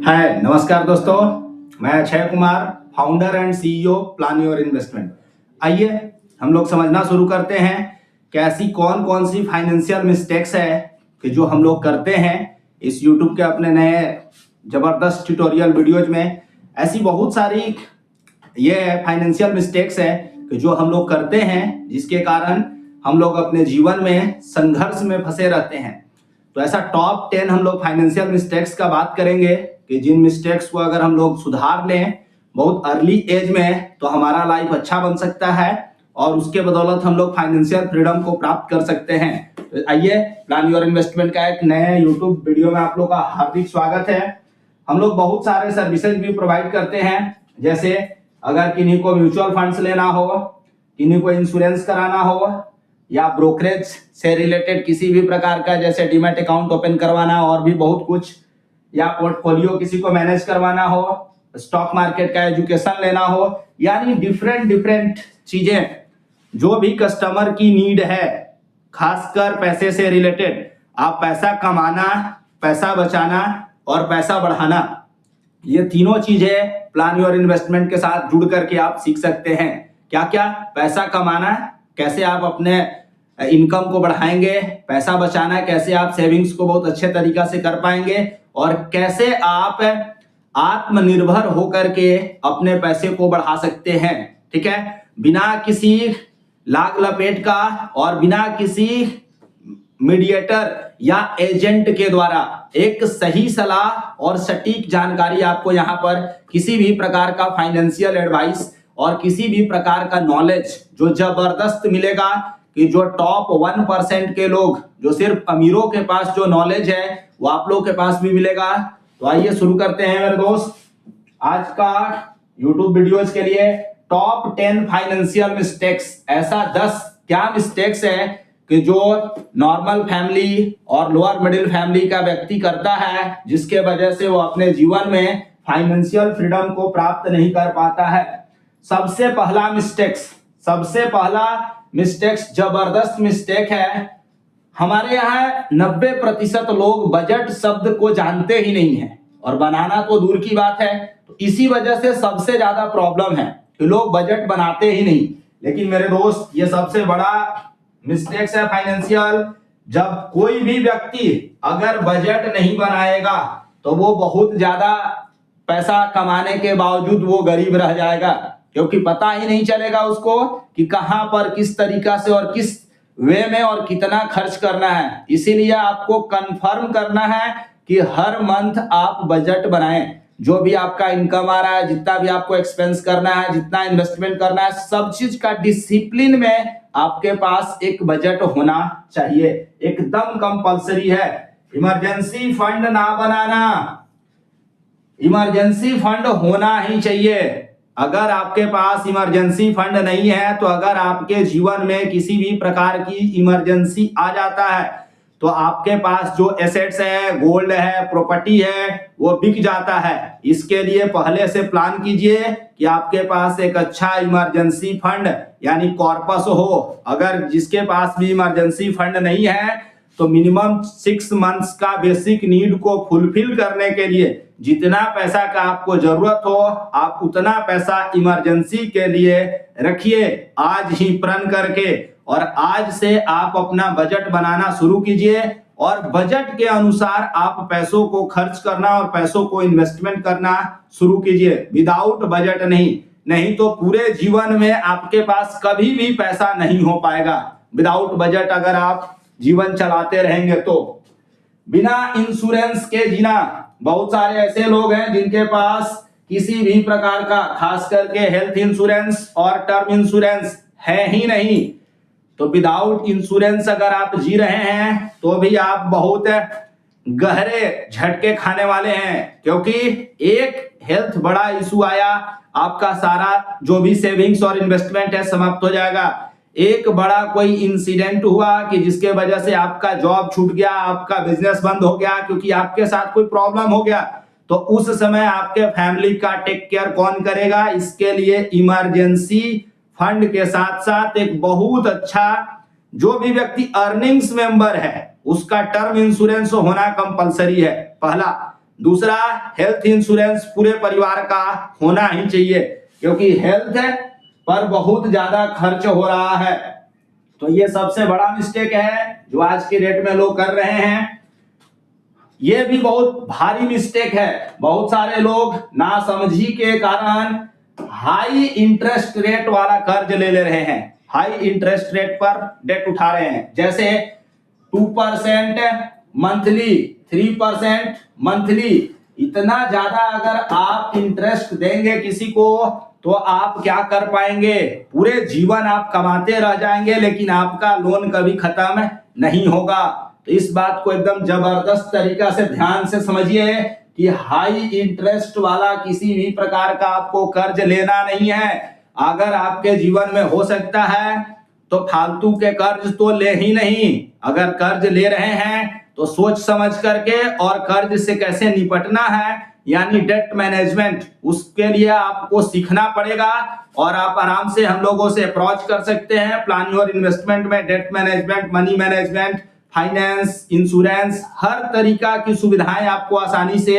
हाय नमस्कार दोस्तों, मैं Akshay Kumar, founder and CEO plan your investment. आइए हम लोग समझना शुरू करते हैं कि ऐसी कौन कौन सी फाइनेंशियल मिस्टेक्स है कि जो हम लोग करते हैं इस यूट्यूब के अपने नए जबरदस्त ट्यूटोरियल वीडियोज में। ऐसी बहुत सारी ये फाइनेंशियल मिस्टेक्स है कि जो हम लोग करते हैं जिसके कारण हम लोग अपने जीवन में संघर्ष में फंसे रहते हैं। तो ऐसा टॉप 10 हम लोग फाइनेंशियल मिस्टेक्स का बात करेंगे कि जिन मिस्टेक्स को अगर हम लोग सुधार लें बहुत अर्ली एज में तो हमारा लाइफ अच्छा बन सकता है और उसके बदौलत हम लोग फाइनेंशियल फ्रीडम को प्राप्त कर सकते हैं। तो आइए, प्लान योर इन्वेस्टमेंट का एक नए यूट्यूब वीडियो में आप लोग का हार्दिक स्वागत है। हम लोग बहुत सारे सर्विसेज भी प्रोवाइड करते हैं, जैसे अगर किन्हीं को म्यूचुअल फंड्स लेना हो, किन्हीं को इंश्योरेंस कराना हो, या ब्रोकरेज से रिलेटेड किसी भी प्रकार का जैसे डीमैट अकाउंट ओपन करवाना और भी बहुत कुछ, या पोर्टफोलियो किसी को मैनेज करवाना हो, स्टॉक मार्केट का एजुकेशन लेना हो, यानी डिफरेंट चीजें जो भी कस्टमर की नीड है, खासकर पैसे से रिलेटेड। आप पैसा कमाना, पैसा बचाना और पैसा बढ़ाना, ये तीनों चीजें प्लान योर इन्वेस्टमेंट के साथ जुड़ करके आप सीख सकते हैं। क्या क्या? पैसा कमाना, कैसे आप अपने इनकम को बढ़ाएंगे, पैसा बचाना, कैसे आप सेविंग्स को बहुत अच्छे तरीका से कर पाएंगे, और कैसे आप आत्मनिर्भर होकर के अपने पैसे को बढ़ा सकते हैं। ठीक है, बिना किसी लाग लपेट का और बिना किसी मीडिएटर या एजेंट के द्वारा एक सही सलाह और सटीक जानकारी आपको यहाँ पर किसी भी प्रकार का फाइनेंशियल एडवाइस और किसी भी प्रकार का नॉलेज जो जबरदस्त मिलेगा कि जो टॉप 1% के लोग, जो सिर्फ अमीरों के पास जो नॉलेज है वो आप लोगों के पास भी मिलेगा। तो आइए शुरू करते हैं मेरे दोस्त आज का YouTube वीडियोस के लिए टॉप 10 फाइनेंशियल मिस्टेक्स। ऐसा 10 क्या मिस्टेक्स है कि जो नॉर्मल फैमिली और लोअर मिडिल फैमिली का व्यक्ति करता है, जिसके वजह से वो अपने जीवन में फाइनेंशियल फ्रीडम को प्राप्त नहीं कर पाता है। सबसे पहला मिस्टेक्स जबरदस्त मिस्टेक है। हमारे यहाँ 90% लोग बजट शब्द को जानते ही नहीं है, और बनाना तो दूर की बात है। तो इसी वजह से सबसे ज्यादा प्रॉब्लम है कि लोग बजट बनाते ही नहीं। लेकिन मेरे दोस्त, ये सबसे बड़ा मिस्टेक्स है फाइनेंशियल। जब कोई भी व्यक्ति अगर बजट नहीं बनाएगा तो वो बहुत ज्यादा पैसा कमाने के बावजूद वो गरीब रह जाएगा, क्योंकि पता ही नहीं चलेगा उसको कि कहां पर किस तरीका से और किस वे में और कितना खर्च करना है। इसीलिए आपको कंफर्म करना है कि हर मंथ आप बजट बनाएं। जो भी आपका इनकम आ रहा है, जितना भी आपको एक्सपेंस करना है, जितना इन्वेस्टमेंट करना है, सब चीज का डिसिप्लिन में आपके पास एक बजट होना चाहिए, एकदम कंपलसरी है। इमरजेंसी फंड ना बनाना, इमरजेंसी फंड होना ही चाहिए। अगर आपके पास इमरजेंसी फंड नहीं है तो अगर आपके जीवन में किसी भी प्रकार की इमरजेंसी आ जाता है तो आपके पास जो एसेट्स है, गोल्ड है, प्रॉपर्टी है, वो बिक जाता है। इसके लिए पहले से प्लान कीजिए कि आपके पास एक अच्छा इमरजेंसी फंड यानी कॉर्पस हो। अगर जिसके पास भी इमरजेंसी फंड नहीं है तो मिनिमम 6 मंथ्स का बेसिक नीड को फुलफिल करने के लिए जितना पैसा का आपको जरूरत हो, आप उतना पैसा इमरजेंसी के लिए रखिए आज ही प्रण करके। और आज से आप अपना बजट बनाना शुरू कीजिए और बजट के अनुसार आप पैसों को खर्च करना और पैसों को इन्वेस्टमेंट करना शुरू कीजिए। विदाउट बजट नहीं तो पूरे जीवन में आपके पास कभी भी पैसा नहीं हो पाएगा। विदाउट बजट अगर आप जीवन चलाते रहेंगे तो बिना इंश्योरेंस के जीना। बहुत सारे ऐसे लोग हैं जिनके पास किसी भी प्रकार का, खास करके हेल्थ इंश्योरेंस और टर्म इंश्योरेंस है ही नहीं। तो विदाउट इंश्योरेंस अगर आप जी रहे हैं तो भी आप बहुत गहरे झटके खाने वाले हैं, क्योंकि एक हेल्थ बड़ा इशू आया, आपका सारा जो भी सेविंग्स और इन्वेस्टमेंट है समाप्त हो जाएगा। एक बड़ा कोई इंसिडेंट हुआ कि जिसके वजह से आपका जॉब छूट गया, आपका बिजनेस बंद हो गया क्योंकि आपके साथ कोई प्रॉब्लम हो गया, तो उस समय आपके फैमिली का टेक केयर कौन करेगा? इसके लिए इमरजेंसी फंड के साथ साथ एक बहुत अच्छा जो भी व्यक्ति अर्निंग्स मेंबर है उसका टर्म इंश्योरेंस होना कंपलसरी है, पहला। दूसरा, हेल्थ इंश्योरेंस पूरे परिवार का होना ही चाहिए, क्योंकि हेल्थ पर बहुत ज्यादा खर्च हो रहा है। तो ये सबसे बड़ा मिस्टेक है जो आज के डेट में लोग कर रहे हैं। ये भी बहुत भारी मिस्टेक है। बहुत सारे लोग नासमझी के कारण हाई इंटरेस्ट रेट वाला कर्ज ले रहे हैं, हाई इंटरेस्ट रेट पर डेट उठा रहे हैं, जैसे 2% मंथली, 3% मंथली। इतना ज्यादा अगर आप इंटरेस्ट देंगे किसी को तो आप क्या कर पाएंगे? पूरे जीवन आप कमाते रह जाएंगे, लेकिन आपका लोन कभी खत्म नहीं होगा। तो इस बात को एकदम जबरदस्त तरीका से ध्यान से समझिए कि हाई इंटरेस्ट वाला किसी भी प्रकार का आपको कर्ज लेना नहीं है। अगर आपके जीवन में हो सकता है तो फालतू के कर्ज तो ले ही नहीं। अगर कर्ज ले रहे हैं तो सोच समझ करके, और कर्ज से कैसे निपटना है यानी डेट मैनेजमेंट, उसके लिए आपको सीखना पड़ेगा। और आप आराम से हम लोगों से अप्रोच कर सकते हैं। प्लान योर इन्वेस्टमेंट में debt management, money management, finance, insurance, हर तरीका की सुविधाएं आपको आसानी से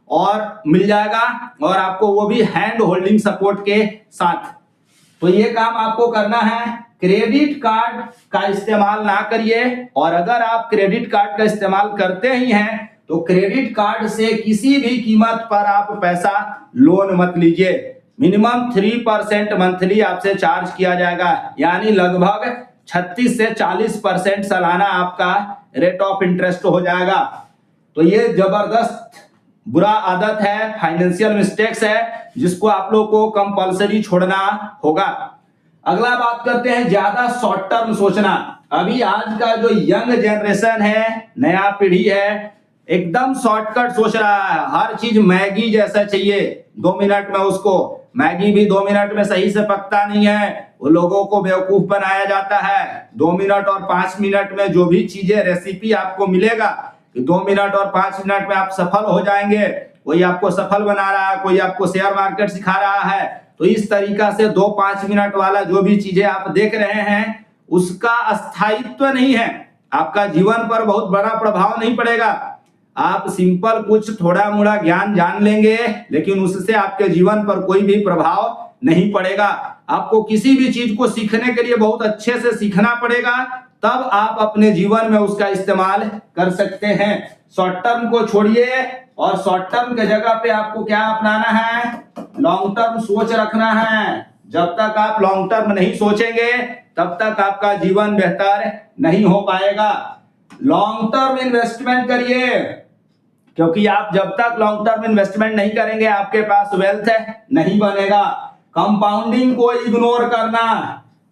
और मिल जाएगा, और आपको वो भी हैंड होल्डिंग सपोर्ट के साथ। तो ये काम आपको करना है। क्रेडिट कार्ड का इस्तेमाल ना करिए, और अगर आप क्रेडिट कार्ड का इस्तेमाल करते ही हैं तो क्रेडिट कार्ड से किसी भी कीमत पर आप पैसा लोन मत लीजिए। मिनिमम 3% मंथली आपसे चार्ज किया जाएगा, यानी लगभग 36 से 40% सालाना आपका रेट ऑफ इंटरेस्ट हो जाएगा। तो ये जबरदस्त बुरा आदत है, फाइनेंशियल मिस्टेक्स है, जिसको आप लोग को कंपलसरी छोड़ना होगा। अगला बात करते हैं ज्यादा शॉर्ट टर्म सोचना। अभी आज का जो यंग जनरेशन है, नया पीढ़ी है, एकदम शॉर्टकट सोच रहा है। हर चीज मैगी जैसा चाहिए, 2 मिनट में उसको। मैगी भी 2 मिनट में सही से पकता नहीं है, वो लोगों को बेवकूफ बनाया जाता है। 2 मिनट और 5 मिनट में जो भी चीजें रेसिपी आपको मिलेगा कि 2 मिनट और 5 मिनट में आप सफल हो जाएंगे, कोई आपको सफल बना रहा है, कोई आपको शेयर मार्केट सिखा रहा है। तो इस तरीका से 2-5 मिनट वाला जो भी चीजें आप देख रहे हैं उसका स्थायित्व नहीं है, आपका जीवन पर बहुत बड़ा प्रभाव नहीं पड़ेगा। आप सिंपल कुछ थोड़ा मोड़ा ज्ञान जान लेंगे, लेकिन उससे आपके जीवन पर कोई भी प्रभाव नहीं पड़ेगा। आपको किसी भी चीज को सीखने के लिए बहुत अच्छे से सीखना पड़ेगा, तब आप अपने जीवन में उसका इस्तेमाल कर सकते हैं। शॉर्ट टर्म को छोड़िए, और शॉर्ट टर्म के जगह पे आपको क्या अपनाना है? लॉन्ग टर्म सोच रखना है। जब तक आप लॉन्ग टर्म नहीं सोचेंगे तब तक आपका जीवन बेहतर नहीं हो पाएगा। लॉन्ग टर्म इन्वेस्टमेंट करिए, क्योंकि आप जब तक लॉन्ग टर्म इन्वेस्टमेंट नहीं करेंगे आपके पास वेल्थ नहीं बनेगा। कंपाउंडिंग को इग्नोर करना।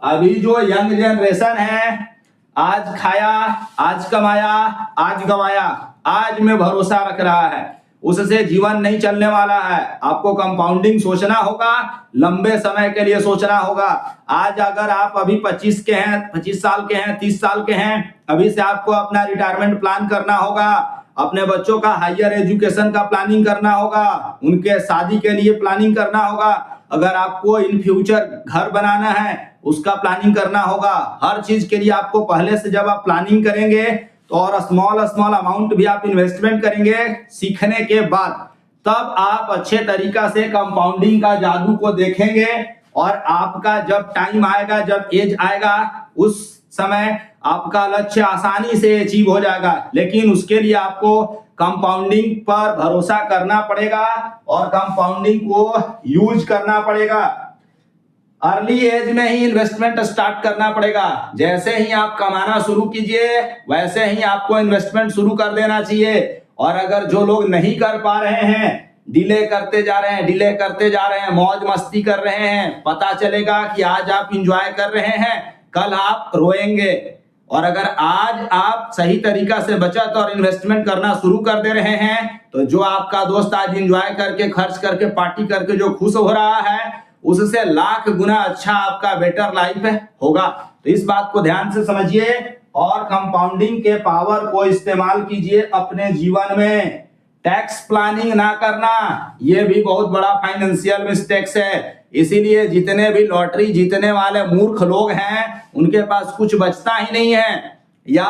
अभी जो यंग जनरेशन है, आज खाया, आज कमाया, आज गवाया, आज में भरोसा रख रहा है, उससे जीवन नहीं चलने वाला है। आपको कंपाउंडिंग सोचना होगा, लंबे समय के लिए सोचना होगा। आज अगर आप अभी 25 के हैं, 25 साल के हैं, 30 साल के हैं, अभी से आपको अपना रिटायरमेंट प्लान करना होगा, अपने बच्चों का हायर एजुकेशन का प्लानिंग करना होगा, उनके शादी के लिए प्लानिंग करना होगा। अगर आपको इन फ्यूचर घर बनाना है उसका प्लानिंग करना होगा। हर चीज के लिए आपको पहले से जब आप प्लानिंग करेंगे तो और स्मॉल स्मॉल अमाउंट भी आप इन्वेस्टमेंट करेंगे सीखने के बाद, तब आप अच्छे तरीका से कंपाउंडिंग का जादू को देखेंगे। और आपका जब टाइम आएगा, जब एज आएगा, उस समय आपका लक्ष्य आसानी से अचीव हो जाएगा। लेकिन उसके लिए आपको कंपाउंडिंग पर भरोसा करना पड़ेगा और कंपाउंडिंग को यूज करना पड़ेगा। अर्ली एज में ही इन्वेस्टमेंट स्टार्ट करना पड़ेगा। जैसे ही आप कमाना शुरू कीजिए वैसे ही आपको इन्वेस्टमेंट शुरू कर देना चाहिए। और अगर जो लोग नहीं कर पा रहे हैं, डिले करते जा रहे हैं, डिले करते जा रहे हैं, मौज मस्ती कर रहे हैं, पता चलेगा कि आज आप इंजॉय कर रहे हैं, कल आप रोएंगे। और अगर आज आप सही तरीका से बचत और इन्वेस्टमेंट करना शुरू कर दे रहे हैं तो जो आपका दोस्त आज इंजॉय करके, खर्च करके, पार्टी करके जो खुश हो रहा है, उससे लाख गुना अच्छा आपका बेटर लाइफ होगा। तो इस बात को ध्यान से समझिए और कंपाउंडिंग के पावर को इस्तेमाल कीजिए अपने जीवन में। टैक्स प्लानिंग ना करना ये भी बहुत बड़ा फाइनेंशियल मिस्टेक्स है। इसीलिए जितने भी लॉटरी जीतने वाले मूर्ख लोग हैं उनके पास कुछ बचता ही नहीं है, या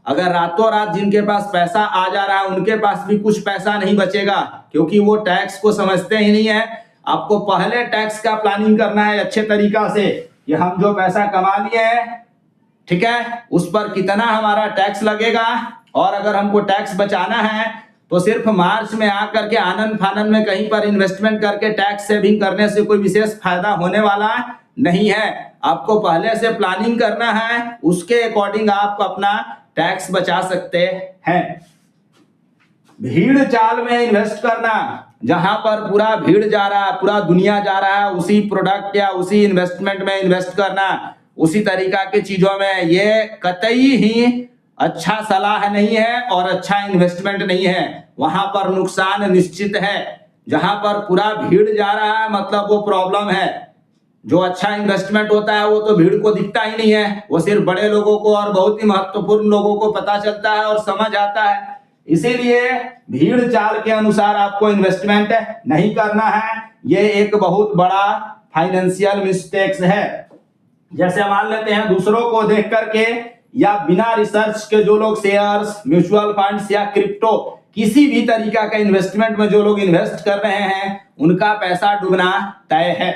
अगर रातों रात जिनके पास पैसा आ जा रहा है उनके पास भी कुछ पैसा नहीं बचेगा, क्योंकि वो टैक्स को समझते ही नहीं है। आपको पहले टैक्स का प्लानिंग करना है अच्छे तरीका से कि हम जो पैसा कमा लिए हैं, ठीक है, उस पर कितना हमारा टैक्स लगेगा, और अगर हमको टैक्स बचाना है तो सिर्फ मार्च में आकर के आनंद फानंद में कहीं पर इन्वेस्टमेंट करके टैक्स सेविंग करने से कोई विशेष फायदा होने वाला नहीं है। आपको पहले से प्लानिंग करना है, उसके अकॉर्डिंग आप अपना टैक्स बचा सकते हैं। भीड़ चाल में इन्वेस्ट करना, जहां पर पूरा भीड़ जा रहा है, पूरा दुनिया जा रहा है, उसी प्रोडक्ट या उसी इन्वेस्टमेंट में इन्वेस्ट करना, उसी तरीका की चीजों में, ये कतई ही अच्छा सलाह नहीं है और अच्छा इन्वेस्टमेंट नहीं है। वहां पर नुकसान निश्चित है। जहां पर पूरा भीड़ जा रहा है मतलब वो प्रॉब्लम है। जो अच्छा इन्वेस्टमेंट होता है वो तो भीड़ को दिखता ही नहीं है, वो सिर्फ बड़े लोगों को और बहुत ही महत्वपूर्ण लोगों को पता चलता है और समझ आता है। इसीलिए भीड़ चाल के अनुसार आपको इन्वेस्टमेंट नहीं करना है, ये एक बहुत बड़ा फाइनेंशियल मिस्टेक्स है। जैसे मान लेते हैं दूसरों को देख करके या बिना रिसर्च के जो लोग शेयर्स, म्यूचुअल फंड्स या क्रिप्टो किसी भी तरीका का इन्वेस्टमेंट में जो लोग इन्वेस्ट कर रहे हैं उनका पैसा डूबना तय है।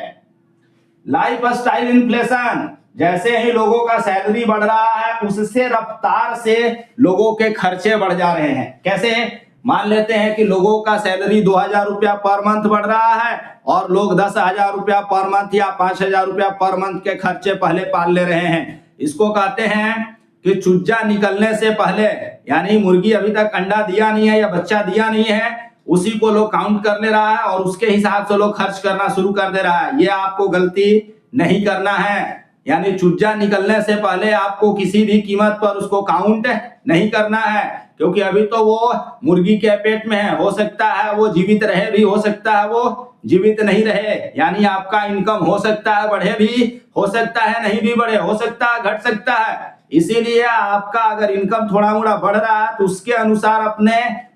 लाइफ स्टाइल इन्फ्लेशन, जैसे ही लोगों का सैलरी बढ़ रहा है उससे रफ्तार से लोगों के खर्चे बढ़ जा रहे हैं। कैसे? मान लेते हैं कि लोगों का सैलरी 2000 रुपया पर मंथ बढ़ रहा है और लोग 10,000 रुपया पर मंथ या 5,000 रुपया पर मंथ के खर्चे पहले पाल ले रहे हैं। इसको कहते हैं कि चूजा निकलने से पहले, यानी मुर्गी अभी तक अंडा दिया नहीं है या बच्चा दिया नहीं है, उसी को लोग काउंट कर ले रहा है और उसके हिसाब से लोग खर्च करना शुरू कर दे रहा है। ये आपको गलती नहीं करना है। यानी चूजा निकलने से पहले आपको किसी भी कीमत पर उसको काउंट नहीं करना है, क्योंकि अभी तो वो मुर्गी के पेट में है। हो सकता है वो जीवित रहे, भी हो सकता है वो जीवित नहीं रहे। यानी आपका इनकम हो सकता है बढ़े, भी हो सकता है नहीं भी बढ़े, हो सकता है घट सकता है। इसीलिए आपका अगर इनकम थोड़ा मोड़ा बढ़ रहा है तो उसके अनुसार अपने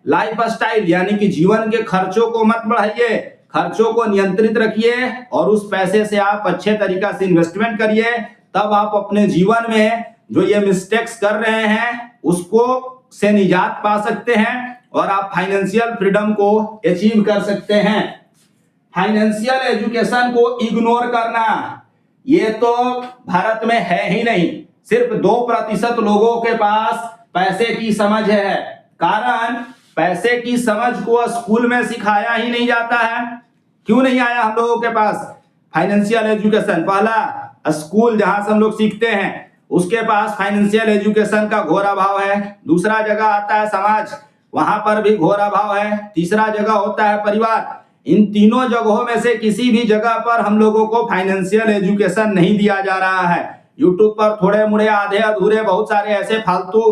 लाइफ स्टाइल यानी कि जीवन के खर्चों को मत बढ़ाइए, खर्चों को नियंत्रित रखिए और उस पैसे से आप अच्छे तरीका से इन्वेस्टमेंट करिए। तब आप अपने जीवन में जो ये मिस्टेक्स कर रहे हैं उसको से निजात पा सकते हैं और आप फाइनेंशियल फ्रीडम को अचीव कर सकते हैं। फाइनेंशियल एजुकेशन को इग्नोर करना, ये तो भारत में है ही नहीं। सिर्फ 2% लोगों के पास पैसे की समझ है। कारण पैसे की समझ को स्कूल में सिखाया ही नहीं जाता है। क्यों नहीं आया हम लोगों के पास फाइनेंशियल एजुकेशन? पहला स्कूल जहां से हम लोग सीखते हैं उसके पास फाइनेंशियल एजुकेशन का घोर अभाव है। दूसरा जगह आता है समाज, वहां पर भी घोर अभाव है। तीसरा जगह होता है परिवार। इन तीनों जगहों में से किसी भी जगह पर हम लोगों को फाइनेंशियल एजुकेशन नहीं दिया जा रहा है। यूट्यूब पर थोड़े मुड़े आधे अधूरे बहुत सारे ऐसे फालतू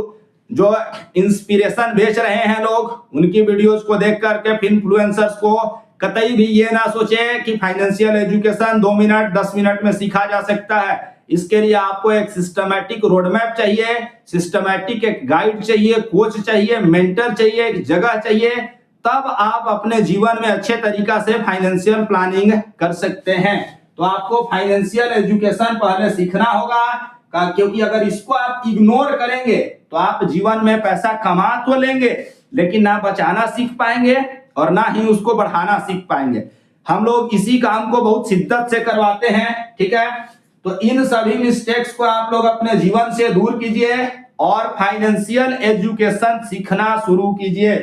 जो इंस्पिरेशन बेच रहे हैं लोग, उनकी वीडियोस को देख करके इन्फ्लुएंसर्स को कतई भी ये ना सोचे कि फाइनेंशियल एजुकेशन 2 मिनट 10 मिनट में सीखा जा सकता है। इसके लिए आपको एक सिस्टमैटिक रोड मैप चाहिए, सिस्टमैटिक एक गाइड चाहिए, कोच चाहिए, मेंटर चाहिए, एक जगह चाहिए। तब आप अपने जीवन में अच्छे तरीका से फाइनेंशियल प्लानिंग कर सकते हैं। तो आपको फाइनेंशियल एजुकेशन पहले सीखना होगा, क्योंकि अगर इसको आप इग्नोर करेंगे तो आप जीवन में पैसा कमा तो लेंगे लेकिन ना बचाना सीख पाएंगे और ना ही उसको बढ़ाना सीख पाएंगे। हम लोग इसी काम को बहुत शिद्दत से करवाते हैं, ठीक है। तो इन सभी मिस्टेक्स को आप लोग अपने जीवन से दूर कीजिए और फाइनेंशियल एजुकेशन सीखना शुरू कीजिए।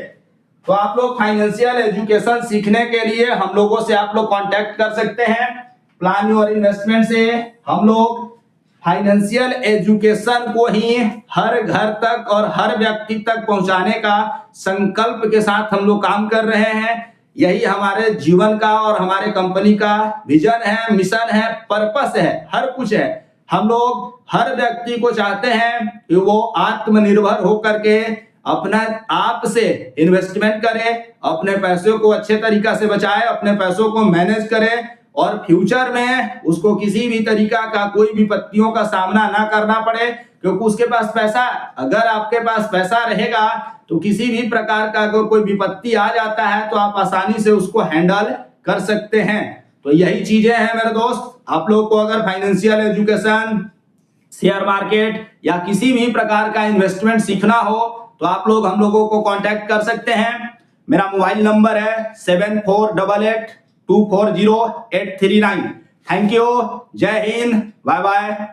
तो आप लोग फाइनेंशियल एजुकेशन सीखने के लिए हम लोगों से आप लोग कांटेक्ट कर सकते हैं। प्लान योर इन्वेस्टमेंट से हम लोग फाइनेंशियल एजुकेशन को ही हर घर तक और हर व्यक्ति तक पहुंचाने का संकल्प के साथ हम लोग काम कर रहे हैं। यही हमारे जीवन का और हमारे कंपनी का विजन है, मिशन है, पर्पस है, हर कुछ है। हम लोग हर व्यक्ति को चाहते हैं कि वो आत्मनिर्भर होकर के अपना आप से इन्वेस्टमेंट करे, अपने पैसों को अच्छे तरीका से बचाए, अपने पैसों को मैनेज करे और फ्यूचर में उसको किसी भी तरीका का कोई विपत्तियों का सामना ना करना पड़े। क्योंकि उसके पास पैसा है। अगर आपके पास पैसा रहेगा तो किसी भी प्रकार का अगर कोई विपत्ति आ जाता है तो आप आसानी से उसको हैंडल कर सकते हैं। तो यही चीजें हैं मेरे दोस्त। आप लोग को अगर फाइनेंशियल एजुकेशन, शेयर मार्केट या किसी भी प्रकार का इन्वेस्टमेंट सीखना हो तो आप लोग हम लोगों को कांटेक्ट कर सकते हैं। मेरा मोबाइल नंबर है 7488240839। थैंक यू, जय हिंद, बाय बाय।